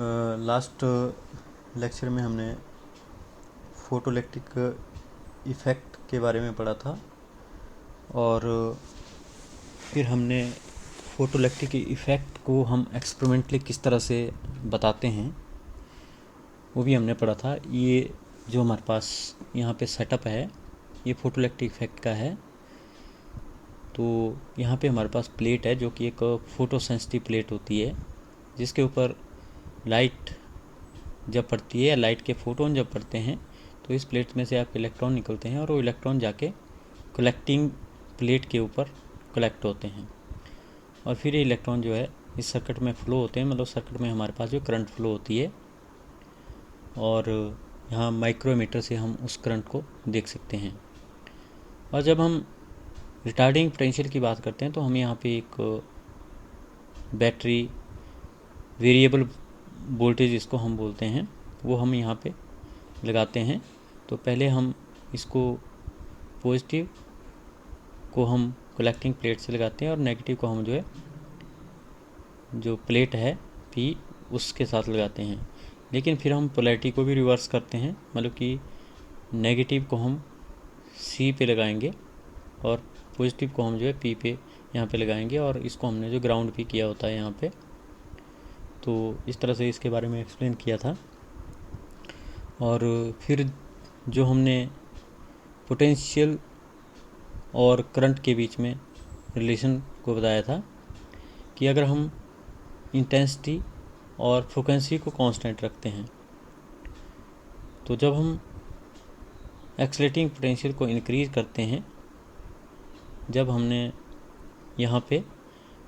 Last lecture में हमने photoelectric effect के बारे में पढ़ा था और फिर हमने फोटोइलेक्ट्रिक इफ़ेक्ट को हम एक्सपेरिमेंटली किस तरह से बताते हैं वो भी हमने पढ़ा था। ये जो हमारे पास यहाँ पे सेटअप है ये फोटोइलेक्ट्रिक इफ़ेक्ट का है। तो यहाँ पे हमारे पास प्लेट है जो कि एक फ़ोटो सेंसिटिव प्लेट होती है जिसके ऊपर लाइट जब पड़ती है या लाइट के फोटोन जब पड़ते हैं तो इस प्लेट में से आपके इलेक्ट्रॉन निकलते हैं और वो इलेक्ट्रॉन जाके कलेक्टिंग प्लेट के ऊपर कलेक्ट होते हैं और फिर ये इलेक्ट्रॉन जो है इस सर्किट में फ़्लो होते हैं। मतलब सर्किट में हमारे पास जो करंट फ्लो होती है और यहाँ माइक्रोमीटर से हम उस करंट को देख सकते हैं। और जब हम रिटार्डिंग पोटेंशियल की बात करते हैं तो हम यहाँ पे एक बैटरी वेरिएबल वोल्टेज इसको हम बोलते हैं वो हम यहाँ पे लगाते हैं। तो पहले हम इसको पॉजिटिव को हम कलेक्टिंग प्लेट से लगाते हैं और नेगेटिव को हम जो है जो प्लेट है पी उसके साथ लगाते हैं। लेकिन फिर हम पोलैरिटी को भी रिवर्स करते हैं, मतलब कि नेगेटिव को हम सी पे लगाएंगे और पॉजिटिव को हम जो है पी पे यहाँ पे लगाएंगे और इसको हमने जो ग्राउंड भी किया होता है यहाँ पे। तो इस तरह से इसके बारे में एक्सप्लेन किया था। और फिर जो हमने पोटेंशियल और करंट के बीच में रिलेशन को बताया था कि अगर हम इंटेंसिटी और फ्रिक्वेंसी को कांस्टेंट रखते हैं तो जब हम एक्सेलरेटिंग पोटेंशियल को इंक्रीज़ करते हैं, जब हमने यहाँ पे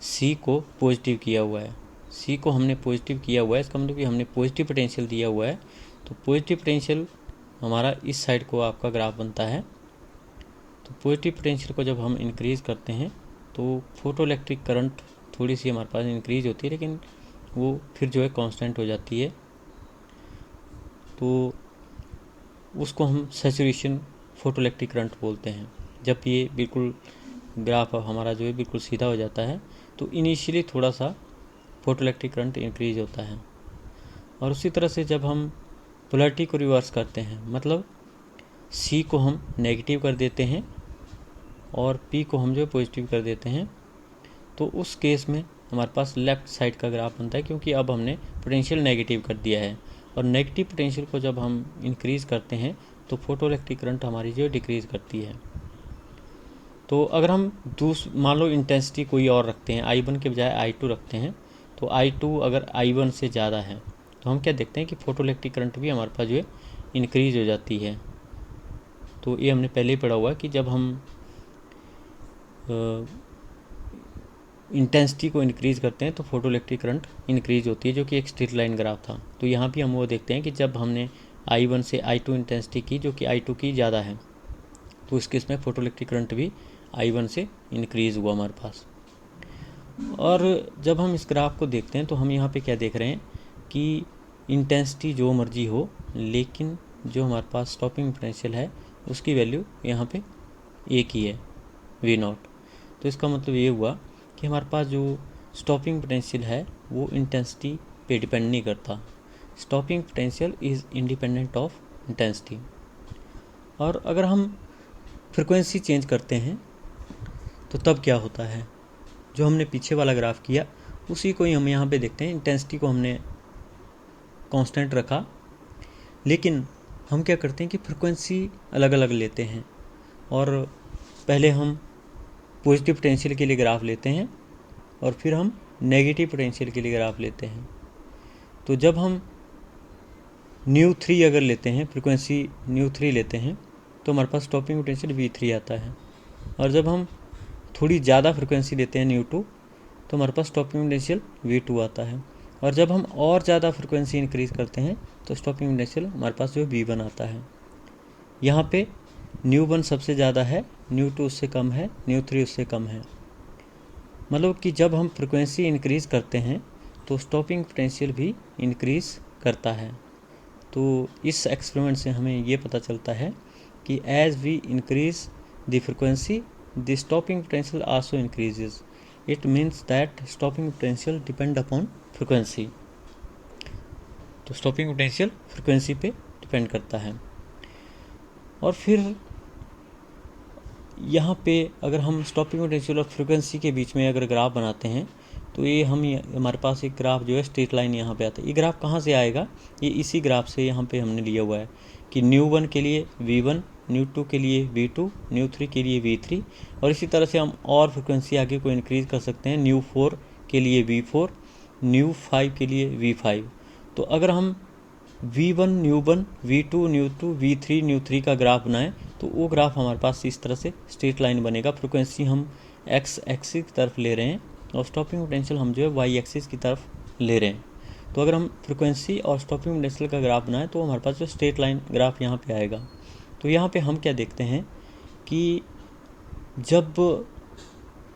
सी को पॉजिटिव किया हुआ है, सी को हमने पॉजिटिव किया हुआ है, इसका मतलब कि हमने पॉजिटिव पोटेंशियल दिया हुआ है। तो पॉजिटिव पोटेंशियल हमारा इस साइड को आपका ग्राफ बनता है। तो पॉजिटिव पोटेंशियल को जब हम इंक्रीज़ करते हैं तो फोटोइलेक्ट्रिक करंट थोड़ी सी हमारे पास इंक्रीज होती है लेकिन वो फिर जो है कांस्टेंट हो जाती है। तो उसको हम सैचुरेशन फोटोइलेक्ट्रिक करंट बोलते हैं। जब ये बिल्कुल ग्राफ हमारा जो है बिल्कुल सीधा हो जाता है तो इनिशियली थोड़ा सा फोटोइलेक्ट्रिक करंट इंक्रीज होता है। और उसी तरह से जब हम पोलैरिटी को रिवर्स करते हैं, मतलब सी को हम नेगेटिव कर देते हैं और पी को हम जो पॉजिटिव कर देते हैं, तो उस केस में हमारे पास लेफ़्ट साइड का ग्राफ बनता है क्योंकि अब हमने पोटेंशियल नेगेटिव कर दिया है। और नेगेटिव पोटेंशियल को जब हम इंक्रीज़ करते हैं तो फोटोइलेक्ट्रिक करंट हमारी जो डिक्रीज़ करती है। तो अगर हम मान लो इंटेंसिटी कोई और रखते हैं, I1 के बजाय I2 रखते हैं, तो I2 अगर I1 से ज़्यादा है तो हम क्या देखते हैं कि फोटोइलेक्ट्रिक करंट भी हमारे पास जो है इंक्रीज़ हो जाती है। तो ये हमने पहले ही पढ़ा हुआ है कि जब हम इंटेंसिटी को इंक्रीज़ करते हैं तो फोटोइलेक्ट्रिक करंट इंक्रीज़ होती है, जो कि एक स्ट्रेट लाइन ग्राफ था। तो यहाँ भी हम वो देखते हैं कि जब हमने I1 से I2 इंटेंसिटी की जो कि I2 की ज़्यादा है तो इस केस में फोटोइलेक्ट्रिक करंट भी I1 से इंक्रीज़ हुआ हमारे पास। और जब हम इस ग्राफ को देखते हैं तो हम यहाँ पे क्या देख रहे हैं कि इंटेंसिटी जो मर्जी हो लेकिन जो हमारे पास स्टॉपिंग पोटेंशियल है उसकी वैल्यू यहाँ पे एक ही है, V0। तो इसका मतलब ये हुआ कि हमारे पास जो स्टॉपिंग पोटेंशियल है वो इंटेंसिटी पे डिपेंड नहीं करता। Stopping potential is independent of intensity. और अगर हम फ्रिक्वेंसी चेंज करते हैं तो तब क्या होता है, जो हमने पीछे वाला ग्राफ किया उसी को ही हम यहाँ पे देखते हैं। इंटेंसिटी को हमने कांस्टेंट रखा लेकिन हम क्या करते हैं कि फ्रिक्वेंसी अलग अलग लेते हैं और पहले हम पॉजिटिव पोटेंशियल के लिए ग्राफ लेते हैं और फिर हम नेगेटिव पोटेंशियल के लिए ग्राफ लेते हैं। तो जब हम ν3 अगर लेते हैं, फ्रिक्वेंसी ν3 लेते हैं तो हमारे पास स्टॉपिंग पोटेंशियल V3 आता है। और जब हम थोड़ी ज़्यादा फ्रिक्वेंसी लेते हैं ν2 तो हमारे पास स्टॉपिंग पोटेंशियल V2 आता है। और जब हम और ज़्यादा फ्रिक्वेंसी इंक्रीज़ करते हैं तो स्टॉपिंग पोटेंशियल हमारे पास जो V1 आता है। यहाँ पे ν1 सबसे ज़्यादा है, ν2 उससे कम है, ν3 उससे कम है। मतलब कि जब हम फ्रिक्वेंसी इंक्रीज़ करते हैं तो स्टॉपिंग पोटेंशियल भी इंक्रीज़ करता है। तो इस एक्सपेरिमेंट से हमें ये पता चलता है कि as we increase the frequency the stopping potential also increases. It means that stopping potential depend upon frequency. तो स्टॉपिंग पोटेंशियल फ्रिक्वेंसी पे डिपेंड करता है। और फिर यहाँ पे अगर हम स्टॉपिंग पोटेंशियल और फ्रिक्वेंसी के बीच में अगर ग्राफ बनाते हैं तो ये हमारे पास एक ग्राफ जो है स्ट्रेट लाइन यहाँ पे आता है। ये ग्राफ कहाँ से आएगा, ये इसी ग्राफ से यहाँ पे हमने लिया हुआ है कि न्यू 1 के लिए V1, न्यू 2 के लिए V2, न्यू 3 के लिए V3, और इसी तरह से हम और फ्रिक्वेंसी आगे को इंक्रीज़ कर सकते हैं। न्यू 4 के लिए V4, न्यू 5 के लिए V5। तो अगर हम V1, new 1, V2, new 2, V3, new 3 का ग्राफ बनाएं तो वो ग्राफ हमारे पास इस तरह से स्ट्रेट लाइन बनेगा। फ्रिक्वेंसी हम एक्स एक्सिस की तरफ ले रहे हैं और स्टॉपिंग पोटेंशियल हम जो है वाई एक्सिस की तरफ ले रहे हैं। तो अगर हम फ्रिक्वेंसी और स्टॉपिंग पोटेंशियल का ग्राफ बनाएं तो हमारे पास जो स्ट्रेट लाइन ग्राफ यहाँ पे आएगा। तो यहाँ पे हम क्या देखते हैं कि जब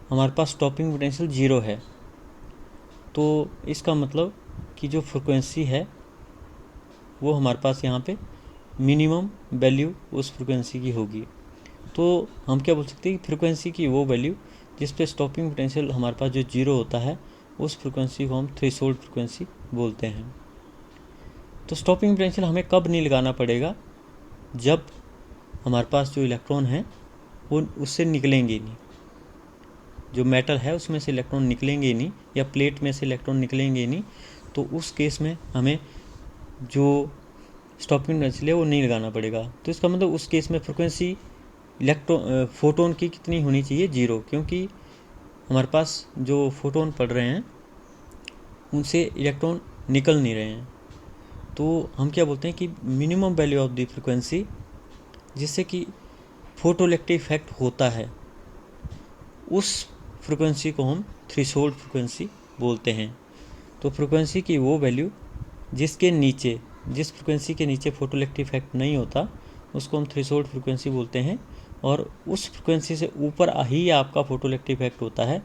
हमारे पास स्टॉपिंग पोटेंशियल 0 है तो इसका मतलब कि जो फ्रिक्वेंसी है वो हमारे पास यहाँ पे मिनिमम वैल्यू उस फ्रिक्वेंसी की होगी। तो हम क्या बोल सकते हैं कि फ्रिक्वेंसी की वो वैल्यू जिस पे स्टॉपिंग पोटेंशियल हमारे पास जो 0 होता है उस फ्रिक्वेंसी को हम थ्रेशोल्ड फ्रिक्वेंसी बोलते हैं। तो स्टॉपिंग पोटेंशियल हमें कब नहीं लगाना पड़ेगा, जब हमारे पास जो इलेक्ट्रॉन है वो उससे निकलेंगे नहीं, जो मेटल है उसमें से इलेक्ट्रॉन निकलेंगे नहीं या प्लेट में से इलेक्ट्रॉन निकलेंगे नहीं। तो उस केस में हमें जो स्टॉपिंग पोटेंशियल है वो नहीं लगाना पड़ेगा। तो इसका मतलब उस केस में फ्रिक्वेंसी फोटोन की कितनी होनी चाहिए, 0, क्योंकि हमारे पास जो फोटोन पड़ रहे हैं उनसे इलेक्ट्रॉन निकल नहीं रहे हैं। तो हम क्या बोलते हैं कि minimum value of the frequency जिससे कि फोटोइलेक्ट्रिक इफेक्ट होता है उस फ्रिक्वेंसी को हम थ्रेशोल्ड फ्रिक्वेंसी बोलते हैं। तो फ्रिक्वेंसी की वो वैल्यू जिसके नीचे, जिस फ्रिक्वेंसी के नीचे फोटोइलेक्ट्रिक इफेक्ट नहीं होता उसको हम थ्रेशोल्ड फ्रिक्वेंसी बोलते हैं, और उस फ्रिक्वेंसी से ऊपर ही आपका फोटोइलेक्ट्रिक इफेक्ट होता है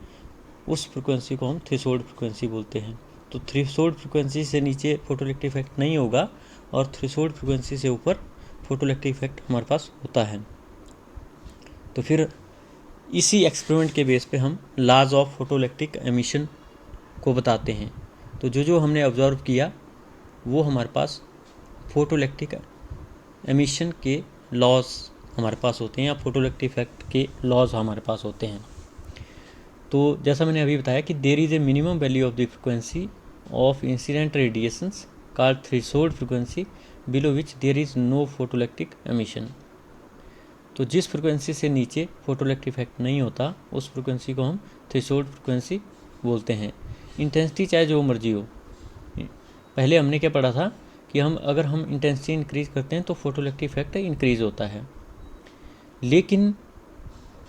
उस फ्रिक्वेंसी को हम थ्रेशोल्ड फ्रिक्वेंसी बोलते हैं। तो थ्रेशोल्ड फ्रिक्वेंसी से नीचे फोटोइलेक्ट्रिक इफेक्ट नहीं होगा और थ्रेशोल्ड फ्रिक्वेंसी से ऊपर फोटोइलेक्ट्रिक इफेक्ट हमारे पास होता है। तो फिर इसी एक्सपेरिमेंट के बेस पे हम लॉज ऑफ फोटोइलेक्ट्रिक एमिशन को बताते हैं। तो जो हमने ऑब्जर्व किया वो हमारे पास फोटोइलेक्ट्रिक एमिशन के लॉज हमारे पास होते हैं या फोटोइलेक्ट्रिक इफेक्ट के लॉज हमारे पास होते हैं। तो जैसा मैंने अभी बताया कि there is a minimum value of the frequency of incident radiations called threshold frequency below which there is no photoelectric emission. तो जिस फ्रिक्वेंसी से नीचे फोटोइलेक्ट्रिक इफेक्ट नहीं होता उस फ्रिक्वेंसी को हम थ्रेशोल्ड फ्रिक्वेंसी बोलते हैं। इंटेंसिटी चाहे जो मर्जी हो, पहले हमने क्या पढ़ा था कि अगर हम इंटेंसिटी इंक्रीज़ करते हैं तो फोटोइलेक्ट्रिक इफेक्ट इंक्रीज़ होता है, लेकिन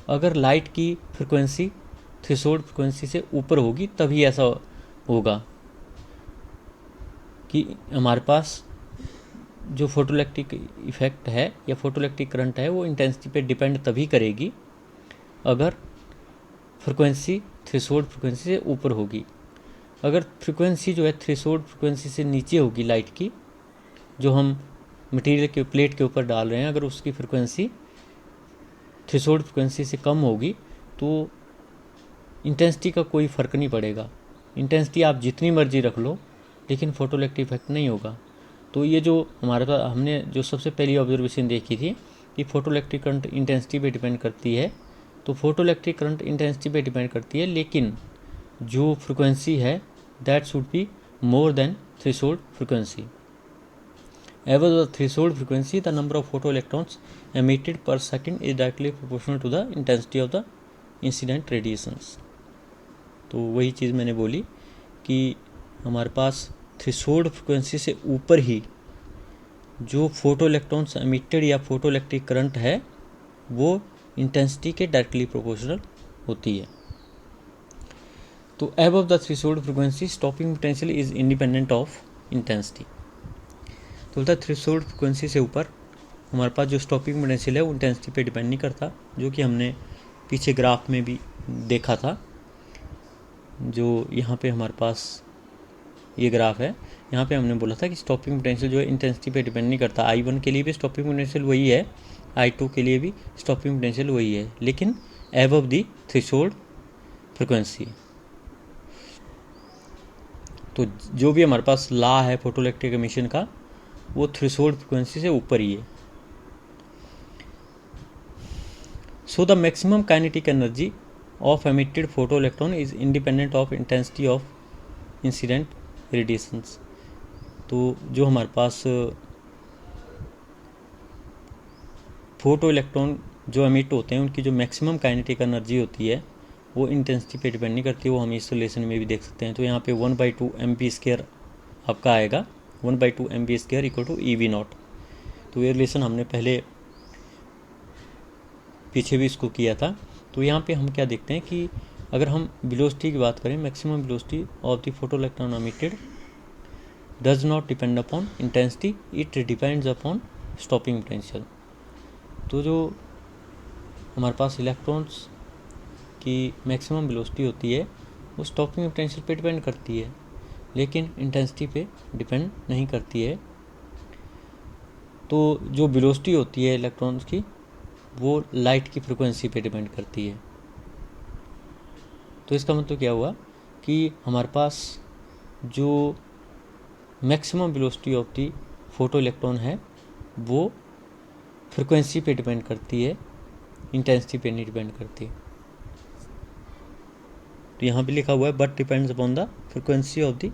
अगर लाइट की फ्रिक्वेंसी थ्रेशोल्ड फ्रिक्वेंसी से ऊपर होगी तभी ऐसा होगा कि हमारे पास जो फोटोइलेक्ट्रिक इफेक्ट है या फोटोइलेक्ट्रिक करंट है वो इंटेंसिटी पे डिपेंड तभी करेगी अगर फ्रिक्वेंसी थ्रेशोल्ड फ्रिक्वेंसी से ऊपर होगी। अगर फ्रिक्वेंसी जो है थ्रेशोल्ड फ्रिक्वेंसी से नीचे होगी लाइट की, जो हम मटेरियल के प्लेट के ऊपर डाल रहे हैं, अगर उसकी फ्रिक्वेंसी थ्रेशोल्ड फ्रिक्वेंसी से कम होगी तो इंटेंसिटी का कोई फ़र्क नहीं पड़ेगा। इंटेंसिटी आप जितनी मर्जी रख लो लेकिन फोटोइलेक्ट्रिक इफेक्ट नहीं होगा। तो ये जो हमारे पास हमने जो सबसे पहली ऑब्जर्वेशन देखी थी कि फोटोइलेक्ट्रिक करंट इंटेंसिटी पे डिपेंड करती है, तो फोटोइलेक्ट्रिक करंट इंटेंसिटी पे डिपेंड करती है, लेकिन जो फ्रिक्वेंसी है that should be more than threshold frequency. Above the threshold frequency, the number of photoelectrons emitted per second is directly proportional to the intensity of the incident radiations। तो वही चीज़ मैंने बोली कि हमारे पास थ्रेशोल्ड फ्रिक्वेंसी से ऊपर ही जो फोटो इलेक्ट्रॉन्स एमिटेड या फोटो इलेक्ट्रिक करंट है वो इंटेंसिटी के डायरेक्टली प्रोपोर्शनल होती है। तो above the threshold frequency stopping potential is independent of intensity. तो बोलता है थ्रेशोल्ड फ्रिक्वेंसी से ऊपर हमारे पास जो स्टॉपिंग पोटेंशियल है वो इंटेंसिटी पे डिपेंड नहीं करता, जो कि हमने पीछे ग्राफ में भी देखा था। जो यहाँ पे हमारे पास ये ग्राफ है, यहाँ पे हमने बोला था कि स्टॉपिंग पोटेंशियल जो है इंटेंसिटी पे डिपेंड नहीं करता। I1 के लिए भी स्टॉपिंग पोटेंशियल वही है, I2 के लिए भी स्टॉपिंग पोटेंशियल वही है, लेकिन अबव द थ्रेशोल्ड फ्रिक्वेंसी। तो जो भी हमारे पास लॉ है फोटोइलेक्ट्रिक एमिशन का, वो थ्रेशोल्ड फ्रिक्वेंसी से ऊपर ही है। So the maximum kinetic energy of emitted photo electron is independent of intensity of incident radiations. तो जो हमारे पास फोटो इलेक्ट्रॉन जो एमिट होते हैं उनकी जो मैक्सिमम काइनेटिक एनर्जी होती है वो इंटेंसिटी पे डिपेंड नहीं करती, वो हम इस रिलेशन में भी देख सकते हैं। तो यहाँ पे 1/2 mv² आपका आएगा, 1/2 mv² इक्वल टू EV0। तो ये रिलेशन हमने पहले पीछे भी इसको किया था। तो यहाँ पे हम क्या देखते हैं कि अगर हम वेलोसिटी की बात करें, maximum velocity of the photo electron emitted does not depend upon intensity, it depends upon stopping potential. तो जो हमारे पास इलेक्ट्रॉन्स की मैक्सिमम वेलोसिटी होती है वो स्टॉपिंग पोटेंशियल पे डिपेंड करती है, लेकिन इंटेंसिटी पे डिपेंड नहीं करती है। तो जो वेलोसिटी होती है इलेक्ट्रॉन्स की वो लाइट की फ्रिक्वेंसी पे डिपेंड करती है। तो इसका मतलब क्या हुआ कि हमारे पास जो maximum velocity of the photo electron है वो फ्रिक्वेंसी पे डिपेंड करती है, इंटेंसिटी पे नहीं डिपेंड करती। तो यहाँ भी लिखा हुआ है but depends upon the frequency of the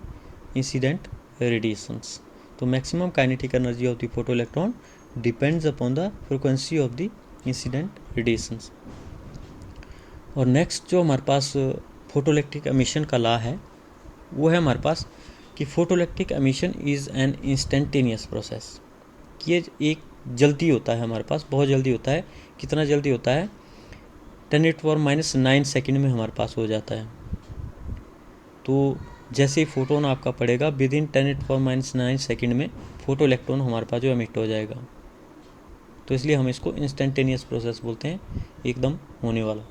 incident radiations. तो maximum kinetic energy of the photo electron depends upon the frequency of the incident radiations. और नेक्स्ट जो हमारे पास फोटोइलेक्ट्रिक एमिशन का लॉ है वो है हमारे पास कि photoelectric emission is an instantaneous process. ये एक जल्दी होता है हमारे पास, बहुत जल्दी होता है। कितना जल्दी होता है? 10⁻⁹ सेकेंड में हमारे पास हो जाता है। तो जैसे ही फोटोन आपका पड़ेगा विद इन 10⁻⁹ सेकेंड में फोटो इलेक्ट्रॉन हमारे पास जो एमिट हो जाएगा। तो इसलिए हम इसको इंस्टेंटेनियस प्रोसेस बोलते हैं, एकदम होने वाला।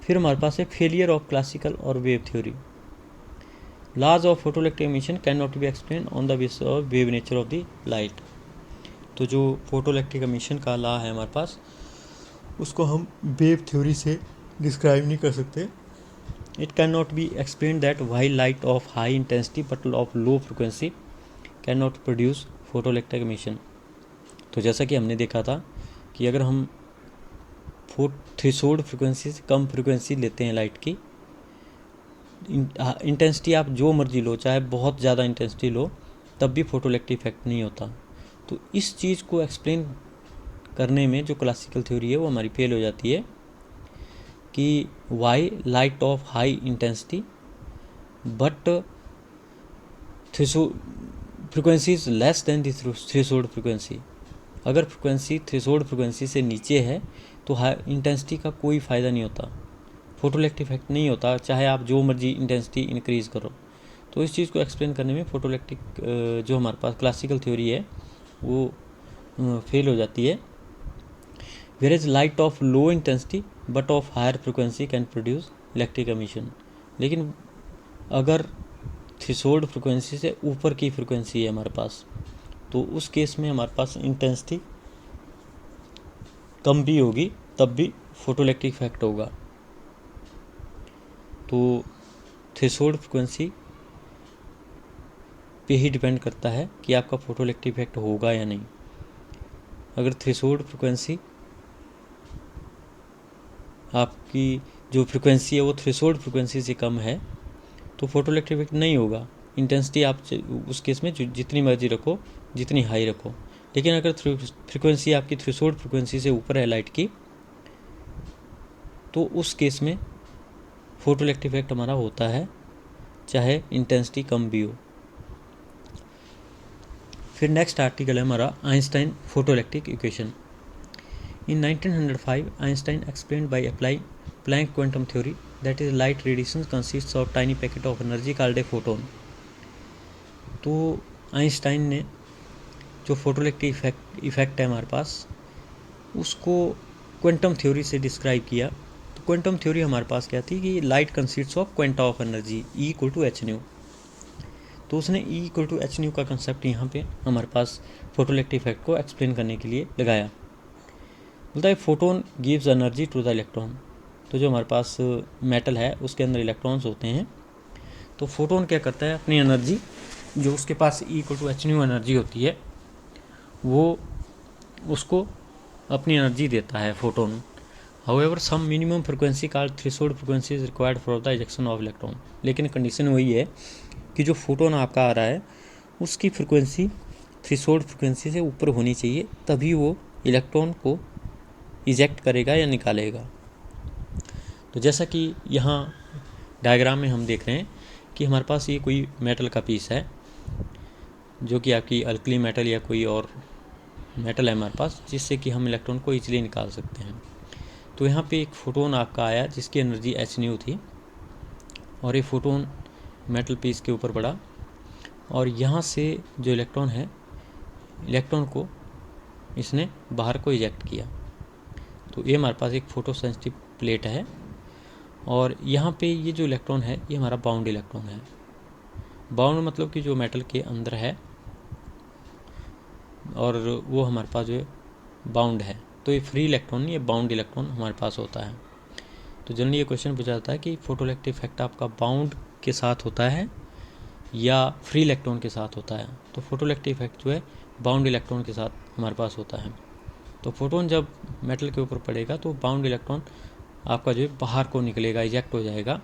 फिर हमारे पास है फेलियर ऑफ क्लासिकल और wave theory. Laws of photoelectric emission can not be explain on the basis of wave nature of the light. तो जो फोटोइलेक्ट्रिक एमिशन का लॉ है हमारे पास उसको हम वेव थ्योरी से डिस्क्राइब नहीं कर सकते। It can not be explain that while light of high intensity but of low frequency can not produce photoelectric emission. तो जैसा कि हमने देखा था कि अगर हम थ्रेशोल्ड फ्रिक्वेंसी से कम फ्रिक्वेंसी लेते हैं लाइट की, इंटेंसिटी आप जो मर्जी लो, चाहे बहुत ज़्यादा इंटेंसिटी लो, तब भी फोटोइलेक्ट्रिक इफेक्ट नहीं होता। तो इस चीज़ को एक्सप्लेन करने में जो क्लासिकल थ्योरी है वो हमारी फेल हो जाती है कि why light of high intensity but frequency is less than the threshold frequency. अगर फ्रिक्वेंसी थ्रेशोल्ड फ्रिक्वेंसी से नीचे है तो हाई इंटेंसिटी का कोई फ़ायदा नहीं होता, फोटोइलेक्ट्रिक इफेक्ट नहीं होता, चाहे आप जो मर्जी इंटेंसिटी इंक्रीज़ करो। तो इस चीज़ को एक्सप्लेन करने में फोटोइलेक्ट्रिक जो हमारे पास क्लासिकल थ्योरी है वो फेल हो जाती है। Where is light of low intensity but of higher frequency can produce electric emission. लेकिन अगर थ्रेशोल्ड फ्रिक्वेंसी से ऊपर की फ्रिक्वेंसी है हमारे पास तो उस केस में हमारे पास इंटेंसिटी कम भी होगी तब भी फोटोइलेक्ट्रिक इफेक्ट होगा। तो थ्रेशोल्ड फ्रिक्वेंसी पे ही डिपेंड करता है कि आपका फोटोइलेक्ट्रिक इफेक्ट होगा या नहीं। अगर थ्रेशोल्ड फ्रिक्वेंसी आपकी जो फ्रिक्वेंसी है वो थ्रेशोल्ड फ्रिक्वेंसी से कम है तो फोटोइलेक्ट्रिक इफेक्ट नहीं होगा। इंटेंसिटी आप उस केस में जितनी मर्जी रखो, जितनी हाई रखो। लेकिन अगर फ्रिक्वेंसी आपकी थ्रेशोल्ड फ्रिक्वेंसी से ऊपर है लाइट की तो उस केस में फोटोइलेक्ट्रिक इफेक्ट हमारा होता है, चाहे इंटेंसिटी कम भी हो। फिर नेक्स्ट आर्टिकल है हमारा Einstein photoelectric equation. In 1905 Einstein explained by applying Planck quantum theory that is light radiation consists of tiny packet of energy called a photon. तो आइंस्टाइन ने जो फोटोइलेक्ट्रिक इफेक्ट है हमारे पास उसको क्वांटम थ्योरी से describe किया। तो क्वांटम थ्योरी हमारे पास क्या थी कि light consists of quanta of energy E=h²। तो उसने E=h² का कंसेप्ट यहाँ पे हमारे पास फोटोइलेक्ट्रिक इफेक्ट को एक्सप्लेन करने के लिए लगाया। बोलता है photon gives energy to the electron. तो जो हमारे पास मेटल है उसके अंदर इलेक्ट्रॉन्स होते हैं, तो फोटोन क्या करता है, अपनी एनर्जी जो उसके पास E=h एनर्जी होती है वो उसको अपनी एनर्जी देता है photon. However some minimum frequency called threshold frequency is required for the ejection of electron. लेकिन कंडीशन वही है कि जो फोटोन आपका आ रहा है उसकी फ्रिक्वेंसी थ्रेशोल्ड फ्रिक्वेंसी से ऊपर होनी चाहिए, तभी वो इलेक्ट्रॉन को इजेक्ट करेगा या निकालेगा। तो जैसा कि यहाँ डायग्राम में हम देख रहे हैं कि हमारे पास ये कोई मेटल का पीस है जो कि आपकी अल्कली मेटल या कोई और मेटल है हमारे पास, जिससे कि हम इलेक्ट्रॉन को इजीली निकाल सकते हैं। तो यहाँ पे एक फोटोन आपका आया जिसकी एनर्जी h थी, और ये फोटोन मेटल पीस के ऊपर पड़ा, और यहाँ से जो इलेक्ट्रॉन है, इलेक्ट्रॉन को इसने बाहर को इजेक्ट किया। तो ये हमारे पास एक फोटो सेंसिटिव प्लेट है, और यहाँ पे ये जो इलेक्ट्रॉन है ये हमारा बाउंड इलेक्ट्रॉन है। बाउंड मतलब कि जो मेटल के अंदर है और वो हमारे पास जो है बाउंड है। तो ये फ्री इलेक्ट्रॉन, ये बाउंड इलेक्ट्रॉन हमारे पास होता है। तो जनरली ये क्वेश्चन पूछा जाता है कि फोटोइलेक्ट्रिक इफेक्ट आपका बाउंड के साथ होता है या फ्री इलेक्ट्रॉन के साथ होता है। तो फोटोइलेक्ट्रिक इफेक्ट जो है बाउंड इलेक्ट्रॉन के साथ हमारे पास होता है। तो फोटोन जब मेटल के ऊपर पड़ेगा तो बाउंड इलेक्ट्रॉन आपका जो है बाहर को निकलेगा, इजेक्ट हो जाएगा,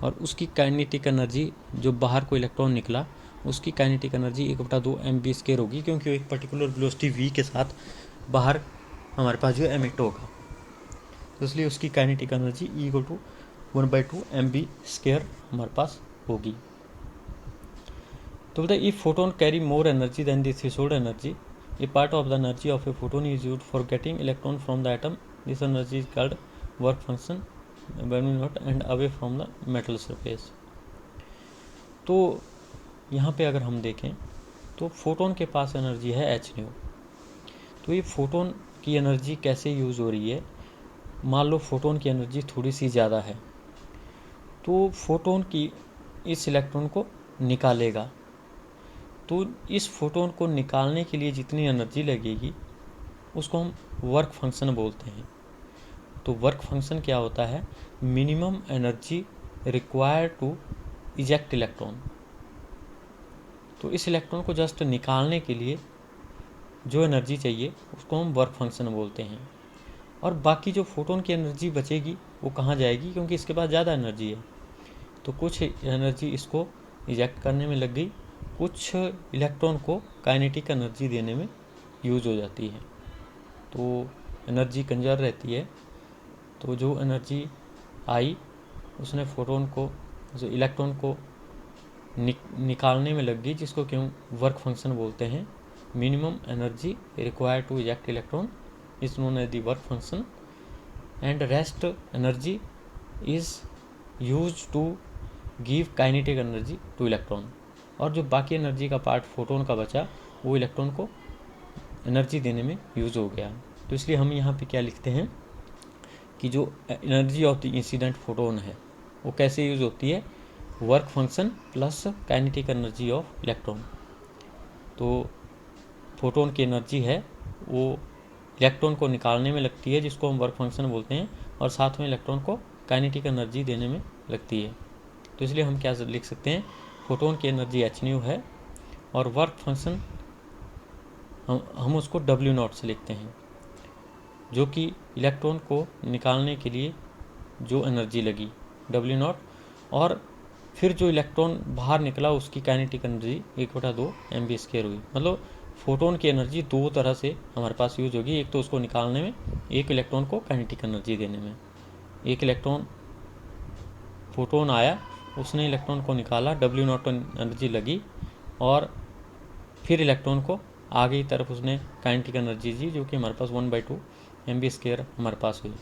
और उसकी काइनेटिक एनर्जी जो बाहर को इलेक्ट्रॉन निकला उसकी काइनेटिक एनर्जी 1/2 mv² होगी, क्योंकि एक पर्टिकुलर वेलोसिटी v के साथ बाहर हमारे पास जो एमिट होगा। तो इसलिए उसकी काइनेटिक एनर्जी E=1/2 mv² हमारे पास होगी। तो बोलते if photon carry more energy than the threshold energy, a part of the energy of a photon is used for getting electron from the atom. This energy is called work function when not and away from the metal surface। तो यहाँ पे अगर हम देखें तो photon के पास energy है h। तो ये फोटोन की एनर्जी कैसे यूज़ हो रही है, मान लो फोटोन की एनर्जी थोड़ी सी ज़्यादा है तो फोटोन की इस इलेक्ट्रॉन को निकालेगा। तो इस फोटोन को निकालने के लिए जितनी एनर्जी लगेगी उसको हम वर्क फंक्शन बोलते हैं। तो वर्क फंक्शन क्या होता है, minimum energy required to eject electron. तो इस इलेक्ट्रॉन को जस्ट निकालने के लिए जो एनर्जी चाहिए उसको हम वर्क फंक्शन बोलते हैं। और बाकी जो फोटोन की एनर्जी बचेगी वो कहाँ जाएगी, क्योंकि इसके पास ज़्यादा एनर्जी है। तो कुछ एनर्जी इसको इजेक्ट करने में लग गई, कुछ इलेक्ट्रॉन को काइनेटिक एनर्जी देने में यूज हो जाती है। तो एनर्जी कंजर्व रहती है। तो जो एनर्जी आई उसने फोटोन को, जो इलेक्ट्रॉन को निकालने में लग गई, जिसको क्यों वर्क फंक्शन बोलते हैं। Minimum energy required to eject electron is known as the work function, and rest energy is use to give kinetic energy to electron. और जो बाकी एनर्जी का पार्ट फोटोन का बचा वो इलेक्ट्रॉन को एनर्जी देने में यूज हो गया। तो इसलिए हम यहाँ पे क्या लिखते हैं कि जो energy of the incident photon है वो कैसे यूज होती है, work function plus kinetic energy of electron. तो फोटोन की एनर्जी है वो इलेक्ट्रॉन को निकालने में लगती है, जिसको हम वर्क फंक्शन बोलते हैं, और साथ में इलेक्ट्रॉन को काइनेटिक एनर्जी देने में लगती है। तो इसलिए हम क्या लिख सकते हैं, फोटोन की एनर्जी h है और वर्क फंक्शन हम उसको W0 से लिखते हैं, जो कि इलेक्ट्रॉन को निकालने के लिए जो एनर्जी लगी W0, और फिर जो इलेक्ट्रॉन बाहर निकला उसकी काइनेटिक एनर्जी 1/2 mv² हुई। मतलब फोटोन की एनर्जी दो तरह से हमारे पास यूज होगी, एक तो उसको निकालने में, एक इलेक्ट्रॉन को काइनेटिक एनर्जी देने में। एक इलेक्ट्रॉन फोटोन आया, उसने इलेक्ट्रॉन को निकाला, W0 एनर्जी लगी, और फिर इलेक्ट्रॉन को आगे की तरफ उसने काइनेटिक एनर्जी दी, जो कि हमारे पास 1/2 mv² हमारे पास हुई।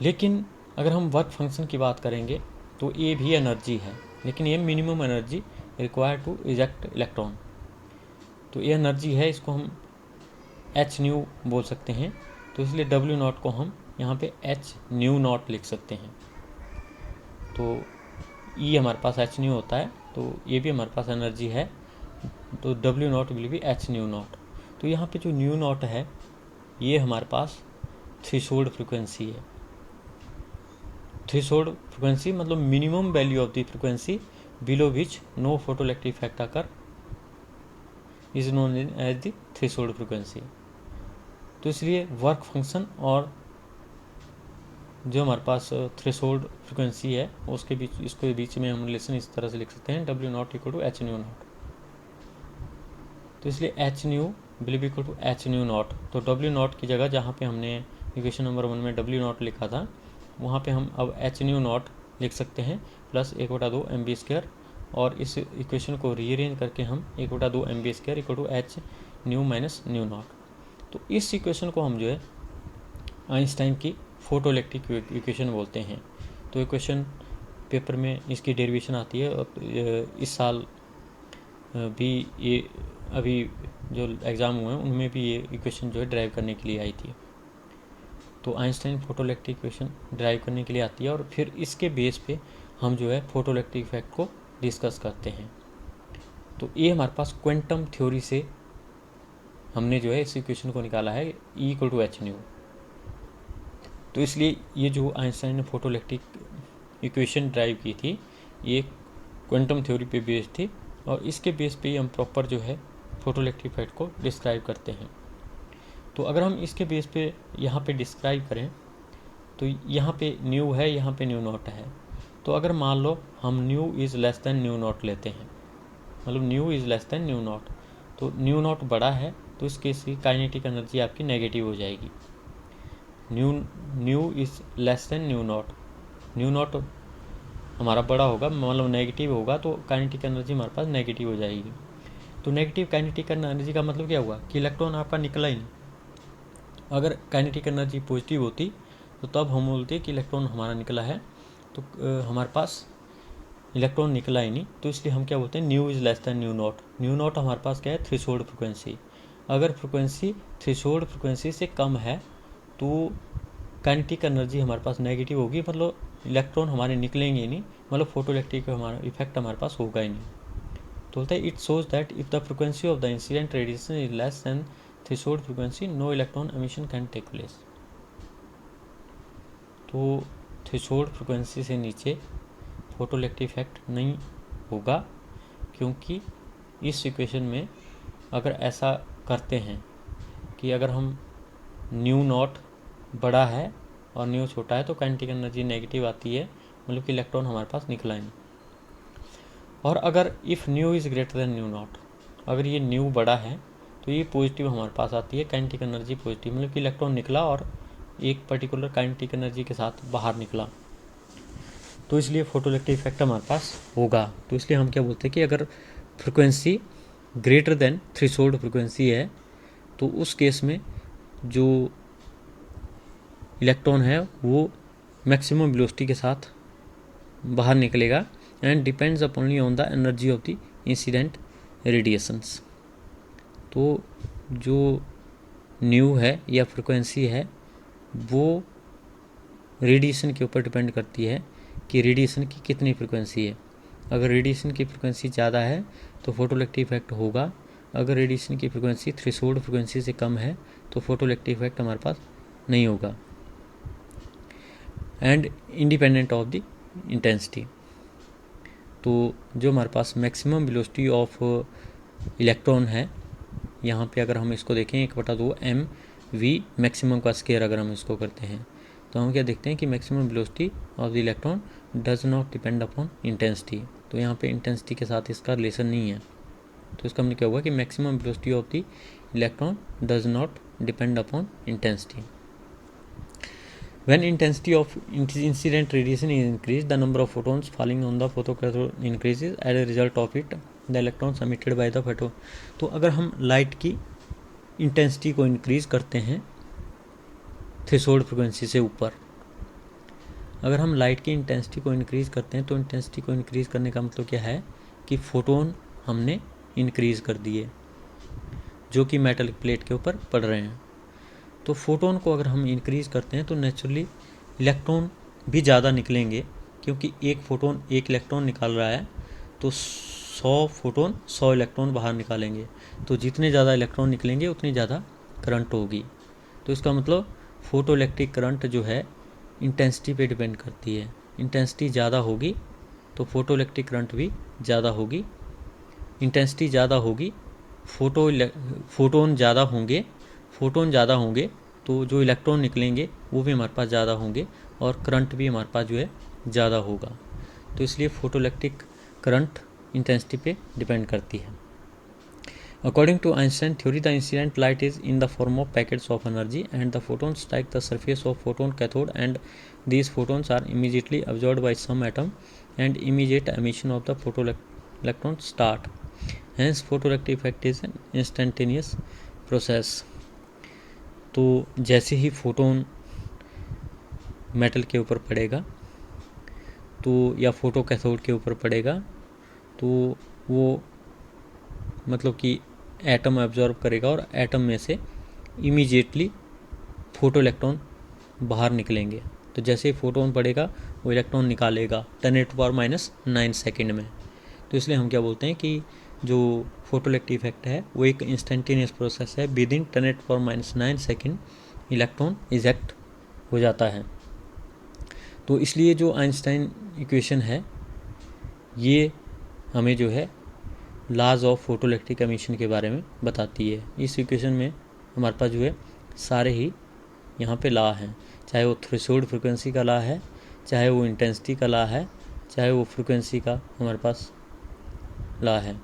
लेकिन अगर हम वर्क फंक्शन की बात करेंगे तो ये भी एनर्जी है, लेकिन ये minimum energy required to eject electron. तो ये एनर्जी है, इसको हम h बोल सकते हैं। तो इसलिए W0 को हम यहाँ पे h0 लिख सकते हैं। तो E हमारे पास h होता है, तो ये भी हमारे पास एनर्जी है, तो W0 विल बी h0। तो यहाँ पे जो μ0 है ये हमारे पास थ्रेशोल्ड फ्रिक्वेंसी है। थ्रेशोल्ड फ्रिक्वेंसी मतलब minimum value of the frequency below which no photoelectric effect occur is known as the threshold frequency. तो इसलिए वर्क फंक्शन और जो हमारे पास थ्रेशोल्ड फ्रिक्वेंसी है उसके बीच, इसके बीच में हम रिलेशन इस तरह से लिख सकते हैं W not equal to H nu not. तो इसलिए H nu will be equal to H nu not. तो W नॉट की जगह जहाँ पे हमने इक्वेशन नंबर 1 में W नॉट लिखा था वहाँ पे हम अब एच न्यू नॉट लिख सकते हैं प्लस 1/2 mv², और इस इक्वेशन को रीअरेंज करके हम 1/2 mv² equal to H nu minus nu not. तो इस इक्वेशन को हम जो है आइंस्टाइन की फोटो इलेक्ट्रिक इक्वेशन बोलते हैं। तो इक्वेशन पेपर में इसकी डेरिवेशन आती है, और इस साल भी ये अभी जो एग्ज़ाम हुए हैं उनमें भी ये इक्वेशन जो है ड्राइव करने के लिए आई थी। तो Einstein photo electric equation drive करने के लिए आती है, और फिर इसके बेस पे हम जो है फोटो इलेक्ट्रिक इफेक्ट को डिस्कस करते हैं। तो ये हमारे पास क्वांटम थ्योरी से हमने जो है इस इक्वेशन को निकाला है E equal to H nu. तो इसलिए ये जो आइंस्टाइन ने फोटो इलेक्ट्रिक इक्वेशन ड्राइव की थी ये क्वांटम थ्योरी पे बेस्ड थी, और इसके बेस पे ही हम प्रॉपर जो है फोटो इलेक्ट्रिक इफेक्ट को डिस्क्राइब करते हैं। तो अगर हम इसके बेस पे यहाँ पे डिस्क्राइब करें तो यहाँ पे न्यू है, यहाँ पे न्यू नॉट है। तो अगर मान लो हम new is less than new not लेते हैं, मतलब new is less than new not, तो न्यू नॉट बड़ा है तो इस केस की काइनेटिक एनर्जी आपकी नेगेटिव हो जाएगी। New is less than new not, new not हमारा बड़ा होगा मतलब नेगेटिव होगा, तो काइनेटिक एनर्जी हमारे पास नेगेटिव हो जाएगी। तो नेगेटिव काइनेटिक एनर्जी का मतलब क्या हुआ कि इलेक्ट्रॉन आपका निकला ही नहीं। अगर काइनेटिक एनर्जी पॉजिटिव होती तो तब हम बोलते कि इलेक्ट्रॉन हमारा निकला है, तो हमारे पास इलेक्ट्रॉन निकला ही नहीं, तो इसलिए हम क्या बोलते हैं new is less than new not. New not हमारे पास क्या है थ्रेशोल्ड फ्रिक्वेंसी। अगर फ्रिक्वेंसी थ्रेशोल्ड फ्रिक्वेंसी से कम है तो काइनेटिक एनर्जी हमारे पास नेगेटिव होगी, मतलब इलेक्ट्रॉन हमारे निकलेंगे ही नहीं, मतलब फोटो इलेक्ट्रिक हमारा इफेक्ट हमारे पास होगा ही नहीं। तो बोलते हैं it shows that if the frequency of the incident radiation is less than threshold frequency no electron emission can take place. तो थ्रेशोल्ड फ्रिक्वेंसी से नीचे फोटो इलेक्ट्रिक इफेक्ट नहीं होगा, क्योंकि इस इक्वेशन में अगर ऐसा करते हैं कि अगर हम न्यू नॉट बड़ा है और न्यू छोटा है तो काइनेटिक एनर्जी नेगेटिव आती है, मतलब कि इलेक्ट्रॉन हमारे पास निकला नहीं। और अगर if new is greater than new not, अगर ये न्यू बड़ा है तो ये पॉजिटिव हमारे पास आती है, काइनेटिक एनर्जी पॉजिटिव, मतलब कि इलेक्ट्रॉन निकला और एक पर्टिकुलर काइनेटिक एनर्जी के साथ बाहर निकला, तो इसलिए फोटो इलेक्ट्रिक इफेक्ट हमारे पास होगा। तो इसलिए हम क्या बोलते हैं कि अगर frequency greater than threshold frequency है तो उस केस में जो इलेक्ट्रॉन है वो मैक्सिमम वेलोसिटी के साथ बाहर निकलेगा and depends upon only on the energy of the incident radiations. तो जो न्यू है या फ्रिक्वेंसी है वो रेडिएशन के ऊपर डिपेंड करती है कि रेडिएशन की कितनी फ्रिक्वेंसी है। अगर रेडिएशन की फ्रिक्वेंसी ज़्यादा है तो फोटो इलेक्ट्रिक इफेक्ट होगा, अगर रेडिएशन की फ्रिक्वेंसी थ्रेशोल्ड फ्रिक्वेंसी से कम है तो फोटो इलेक्ट्रिक इफेक्ट हमारे पास नहीं होगा, and independent of the intensity. तो जो हमारे पास मैक्सिमम वेलोसिटी ऑफ इलेक्ट्रॉन है, यहाँ पे अगर हम इसको देखें 1/2 mv मैक्सिमम का स्केयर अगर हम इसको करते हैं तो हम क्या देखते हैं कि maximum velocity of the electron does not depend upon intensity. तो यहाँ पे इंटेंसिटी के साथ इसका रिलेशन नहीं है, तो इसका मतलब क्या हुआ कि maximum velocity of the electron does not depend upon intensity. When intensity of incident radiation is increased, the number of photons falling on the photocathode increases. As a result of it, the electrons emitted by the photo. तो अगर हम light की intensity को increase करते हैं threshold frequency से ऊपर, अगर हम लाइट की इंटेंसिटी को इंक्रीज करते हैं तो इंटेंसिटी को इंक्रीज करने का मतलब क्या है कि फोटोन हमने इंक्रीज कर दिए जो कि मेटल प्लेट के ऊपर पड़ रहे हैं। तो फोटोन को अगर हम इंक्रीज़ करते हैं तो नेचुरली इलेक्ट्रॉन भी ज़्यादा निकलेंगे, क्योंकि एक फोटोन एक इलेक्ट्रॉन निकाल रहा है तो 100 फोटोन 100 इलेक्ट्रॉन बाहर निकालेंगे, तो जितने ज़्यादा इलेक्ट्रॉन निकलेंगे उतनी ज़्यादा करंट होगी। तो इसका मतलब फोटो इलेक्ट्रिक करंट जो है इंटेंसिटी पे डिपेंड करती है। इंटेंसिटी ज़्यादा होगी तो फोटोइलेक्ट्रिक करंट भी ज़्यादा होगी। इंटेंसिटी ज़्यादा होगी, फोटोन ज़्यादा होंगे तो जो इलेक्ट्रॉन निकलेंगे वो भी हमारे पास ज़्यादा होंगे और करंट भी हमारे पास जो है ज़्यादा होगा। तो इसलिए फोटोइलेक्ट्रिक करंट इंटेंसिटी पे डिपेंड करती है। According to Einstein theory, the incident light is in the form of packets of energy and the photons strike the surface of photon cathode and these photons are immediately absorbed by some atom and immediate emission of the photoelectron start. Hence photoelectric effect is an instantaneous process. तो जैसे ही photon metal के ऊपर पड़ेगा तो या photo cathode के ऊपर पड़ेगा तो वो मतलब कि एटम एब्जॉर्ब करेगा और एटम में से इमीडिएटली फोटो इलेक्ट्रॉन बाहर निकलेंगे। तो जैसे ही फोटोन पड़ेगा वो इलेक्ट्रॉन निकालेगा 10⁻⁹ सेकेंड में। तो इसलिए हम क्या बोलते हैं कि जो फोटोइलेक्ट्रिक इफेक्ट है वो एक इंस्टेंटेनियस प्रोसेस है। With in 10⁻⁹ second electron eject हो जाता है। तो इसलिए जो आइंस्टाइन इक्वेशन है ये हमें जो है लॉज ऑफ फोटोइलेक्ट्रिक एमिशन के बारे में बताती है। इस इक्वेशन में हमारे पास जो है सारे ही यहाँ पे लॉ हैं, चाहे वो थ्रेशोल्ड फ्रिक्वेंसी का लॉ है, चाहे वो इंटेंसिटी का लॉ है, चाहे वो फ्रिक्वेंसी का हमारे पास लॉ है।